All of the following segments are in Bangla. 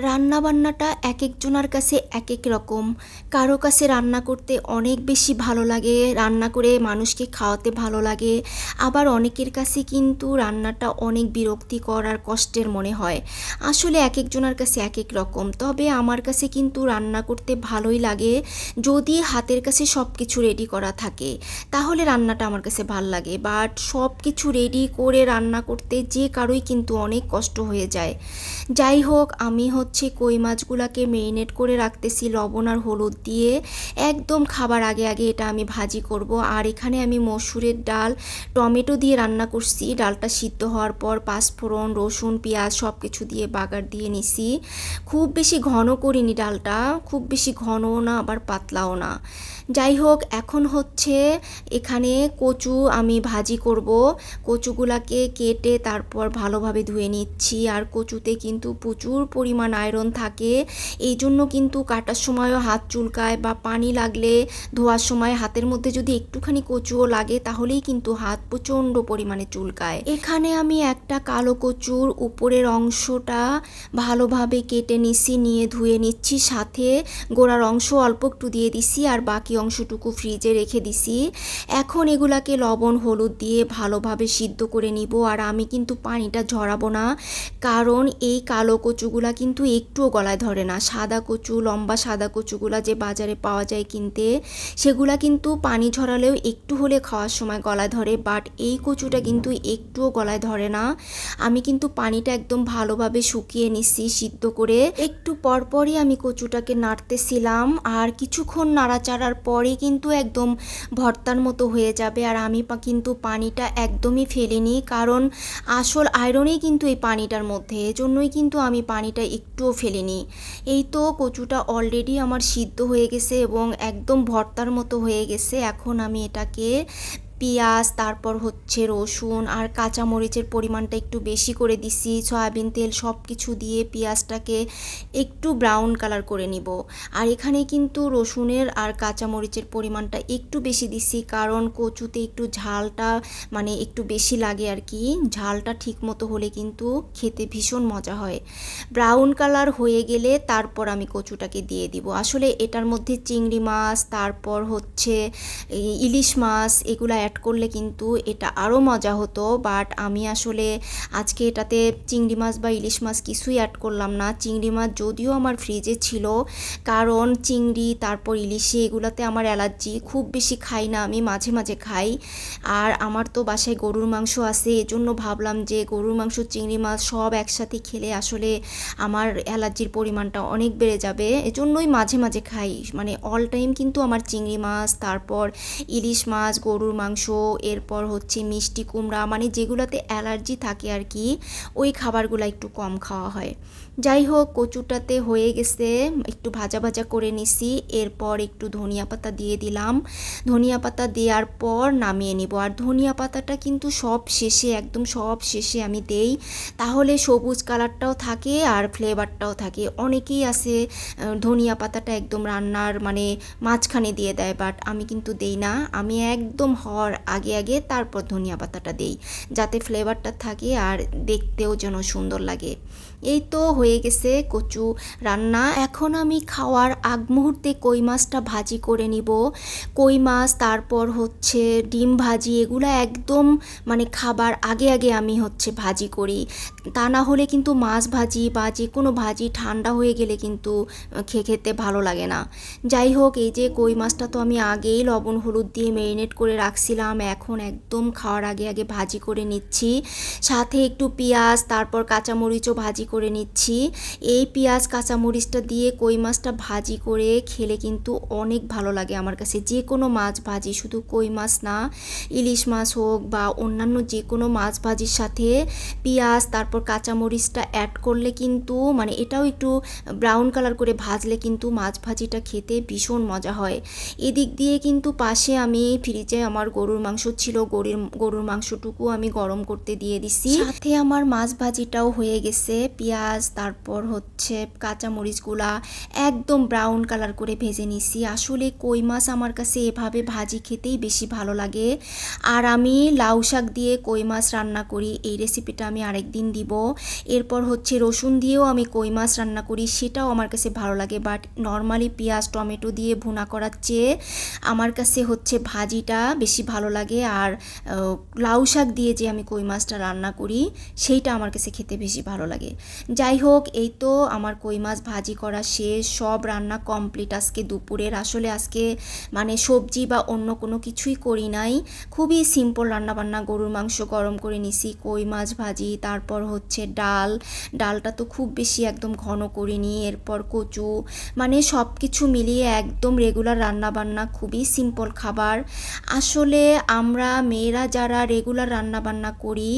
রান্নাবান্নাটা একেকজনের কাছে একেক রকম। কারো কাছে রান্না করতে অনেক বেশি ভালো লাগে, রান্না করে মানুষকে খাওয়াতে ভালো লাগে। আবার অনেকের কাছে কিন্তু রান্নাটা অনেক বিরক্তিকর আর কষ্টের মনে হয়। আসলে একেকজনের কাছে একেক রকম। তবে আমার কাছে কিন্তু রান্না করতে ভালোই লাগে, যদি হাতের কাছে সব কিছু রেডি করা থাকে তাহলে রান্নাটা আমার কাছে ভাল লাগে। বাট সব কিছু রেডি করে রান্না করতে যে কারোই কিন্তু অনেক কষ্ট হয়ে যায়। যাই হোক, আমি হচ্ছে কই মাছগুলাকে মেরিনেট করে রাখতেছি লবণ আর হলুদ দিয়ে। একদম খাবার আগে আগে এটা আমি ভাজি করব। আর এখানে আমি মসুরের ডাল টমেটো দিয়ে রান্না করছি। ডালটা সিদ্ধ হওয়ার পর পাঁচফোড়ন, রসুন, পেঁয়াজ সব কিছু দিয়ে বাগার দিয়ে নিছি। খুব বেশি ঘন করিনি ডালটা, খুব বেশি ঘনও না আবার পাতলাও না। যাই হোক, এখন হচ্ছে এখানে কচু আমি ভাজি করব। কচুগুলাকে কেটে তারপর ভালোভাবে ধুয়ে নিচ্ছি। আর কচুতে কিন্তু প্রচুর পরিমাণ আয়রন থাকে, এই জন্য কিন্তু কাটার সময়ও হাত চুলকায়, বা পানি লাগলে ধোয়ার সময় হাতের মধ্যে যদি একটুখানি কচুও লাগে তাহলেই কিন্তু হাত প্রচণ্ড পরিমাণে চুলকায়। এখানে আমি একটা কালো কচুর উপরের অংশটা ভালোভাবে কেটে নিচ্ছি, নিয়ে ধুয়ে নিচ্ছি, সাথে গোড়ার অংশ অল্প একটু দিয়ে দিছি আর বাকি অংশটুকু ফ্রিজে রেখে দিছি। এখন এগুলাকে লবণ হলুদ দিয়ে ভালোভাবে সিদ্ধ করে নিব। আর আমি কিন্তু পানিটা ঝরাবো না, কারণ এই কালো কচুগুলা কিন্তু একটুও গলায় ধরে না। সাদা কচু, লম্বা সাদা কচুগুলা যে বাজারে পাওয়া যায় কিনতে, সেগুলা কিন্তু পানি ঝরালেও একটু হলে খাওয়ার সময় গলায় ধরে, বাট এই কচুটা কিন্তু একটুও গলায় ধরে না। আমি কিন্তু পানিটা একদম ভালোভাবে শুকিয়ে নিচ্ছি সিদ্ধ করে। একটু পরপরই আমি কচুটাকে নাড়তেছিলাম, আর কিছুক্ষণ নাড়াচাড়ার পরে কিন্তু একদম ভর্তার মতো হয়ে যাবে। আর আমি কিন্তু পানিটা একদমই ফেলিনি, কারণ আসল আয়রনই কিন্তু এই পানিটার মধ্যে, এজন্যই কিন্তু আমি পানিটা একটুও ফেলিনি। এই তো কচুটা অলরেডি আমার সিদ্ধ হয়ে গেছে এবং একদম ভর্তার মতো হয়ে গেছে। এখন আমি এটাকে পেঁয়াজ, তারপর হচ্ছে রসুন আর কাঁচামরিচের পরিমাণটা একটু বেশি করে দিছি, সয়াবিন তেল সব কিছু দিয়ে পেঁয়াজটাকে একটু ব্রাউন কালার করে নিব। আর এখানে কিন্তু রসুনের আর কাঁচামরিচের পরিমাণটা একটু বেশি দিছি, কারণ কচুতে একটু ঝালটা মানে একটু বেশি লাগে আর কি। ঝালটা ঠিক মতো হলে কিন্তু খেতে ভীষণ মজা হয়। ব্রাউন কালার হয়ে গেলে তারপর আমি কচুটাকে দিয়ে দিব। আসলে এটার মধ্যে চিংড়ি মাছ, তারপর হচ্ছে ইলিশ মাছ, এগুলো অ্যাড করলে কিন্তু এটা আরও মজা হতো। বাট আমি আসলে আজকে এটাতে চিংড়ি মাছ বা ইলিশ মাছ কিছুই অ্যাড করলাম না। চিংড়ি মাছ যদিও আমার ফ্রিজে ছিল, কারণ চিংড়ি তারপর ইলিশে এগুলাতে আমার অ্যালার্জি, খুব বেশি খাই না আমি, মাঝে মাঝে খাই। আর আমার তো বাসায় গরুর মাংস আছে, এজন্য ভাবলাম যে গরুর মাংস, চিংড়ি মাছ সব একসাথে খেলে আসলে আমার অ্যালার্জির পরিমাণটা অনেক বেড়ে যাবে, এজন্যই মাঝে মাঝে খাই। মানে অল টাইম কিন্তু আমার চিংড়ি মাছ, তারপর ইলিশ মাছ, গরুর মাংস, এরপর হচ্ছে মিষ্টি কুমড়া, মানে যেগুলোতে অ্যালার্জি থাকে আর কি, ওই খাবারগুলো একটু কম খাওয়া হয়। যাই হোক, কচুটাতে হয়ে গেছে, একটু ভাজা ভাজা করে নিছি। এরপর একটু ধনিয়া পাতা দিয়ে দিলাম। ধনিয়া পাতা দেওয়ার পর নামিয়ে নিব। আর ধনিয়া পাতাটা কিন্তু সব শেষে, একদম সব শেষে আমি দেই, তাহলে সবুজ কালারটাও থাকে আর ফ্লেভারটাও থাকে। অনেকেই আছে ধনিয়া পাতাটা একদম রান্নার মানে মাঝখানে দিয়ে দেয়, বাট আমি কিন্তু দেই না। আমি একদম হওয়ার আগে আগে তারপর ধনিয়া পাতাটা দেই, যাতে ফ্লেভারটা থাকে আর দেখতেও যেন সুন্দর লাগে। এই তো হয়ে গেছে কচু রান্না। এখন আমি খাওয়ার আগ মুহূর্তে কই মাছটা ভাজি করে নিব। কই মাছ, তারপর হচ্ছে ডিম ভাজি, এগুলো একদম মানে খাবার আগে আগে আমি হচ্ছে ভাজি করি। তা না হলে কিন্তু মাছ ভাজি বা যে কোনো ভাজি ঠান্ডা হয়ে গেলে কিন্তু খেতে ভালো লাগে না। যাই হোক, এই যে কই মাছটা তো আমি আগেই লবণ হলুদ দিয়ে মেরিনেট করে রাখছিলাম, এখন একদম খাওয়ার আগে আগে ভাজি করে নিচ্ছি। সাথে একটু পেঁয়াজ, তারপর কাঁচামরিচও ভাজি করে নিচ্ছি। এই পেঁয়াজ কাঁচামরিচটা দিয়ে কই মাছটা ভাজি করে খেলে কিন্তু অনেক ভালো লাগে আমার কাছে। যে কোনো মাছ ভাজি, শুধু কই মাছ না, ইলিশ মাছ হোক বা অন্যান্য যে কোনো মাছ ভাজির সাথে পেঁয়াজ তারপর কাঁচামরিচটা অ্যাড করলে কিন্তু মানে এটাও একটু ব্রাউন কালার করে ভাজলে কিন্তু মাছ ভাজিটা খেতে ভীষণ মজা হয়। এদিক দিয়ে কিন্তু পাশে আমি ফ্রিজে আমার গরুর মাংস ছিল, গরুর মাংসটুকু আমি গরম করতে দিয়ে দিছি। সাথে আমার মাছ ভাজিটাও হয়ে গেছে। পেঁয়াজ তারপর হচ্ছে কাঁচামরিচগুলা একদম ব্রাউন কালার করে ভেজে নিছি। আসলে কই মাছ আমার কাছে এভাবে ভাজি খেতেই বেশি ভালো লাগে। আর আমি লাউ শাক দিয়ে কই মাছ রান্না করি, এই রেসিপিটা আমি আরেকদিন দিব। এরপর হচ্ছে রসুন দিয়েও আমি কই মাছ রান্না করি, সেটাও আমার কাছে ভালো লাগে। বাট নর্মালি পেঁয়াজ টমেটো দিয়ে ভুনা করার চেয়ে আমার কাছে হচ্ছে ভাজিটা বেশি ভালো লাগে। আর লাউ শাক দিয়ে যে আমি কই মাছটা রান্না করি সেইটা আমার কাছে খেতে বেশি ভালো লাগে। যাই হোক, এই তো আমার কই মাছ ভাজি করা শেষ, সব রান্না কমপ্লিট আজকে দুপুরের। আসলে আজকে মানে সবজি বা অন্য কোনো কিছুই করি নাই, খুবই সিম্পল রান্নাবান্না। গরুর মাংস গরম করে নিছি, কই মাছ ভাজি, তারপর হচ্ছে ডালটা তো খুব বেশি একদম ঘন করিনি, এরপর কচু, মানে সব কিছু মিলিয়ে একদম রেগুলার রান্নাবান্না, খুবই সিম্পল খাবার। আসলে আমরা মেয়েরা যারা রেগুলার রান্নাবান্না করি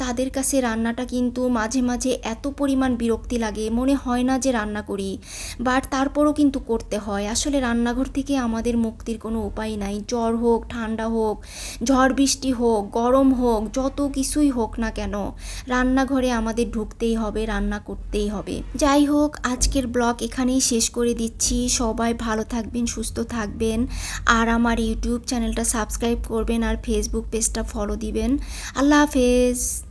তাদের কাছে রান্নাটা কিন্তু মাঝে মাঝে এত পরিমাণ বিরক্তি লাগে, মনে হয় না যে রান্না করি, বাট তারপরও কিন্তু করতে হয়। আসলে রান্নাঘর থেকে আমাদের মুক্তির কোনো উপায় নাই। জ্বর হোক, ঠান্ডা হোক, ঝড় বৃষ্টি হোক, গরম হোক, যত কিছুই হোক না কেন রান্নাঘরে আমাদের ঢুকতেই হবে, রান্না করতেই হবে। যাই হোক, আজকের ব্লগ এখানেই শেষ করে দিচ্ছি। সবাই ভালো থাকবেন, সুস্থ থাকবেন, আর আমার ইউটিউব চ্যানেলটা সাবস্ক্রাইব করবেন আর ফেসবুক পেজটা ফলো দিবেন। আল্লাহ হাফেজ।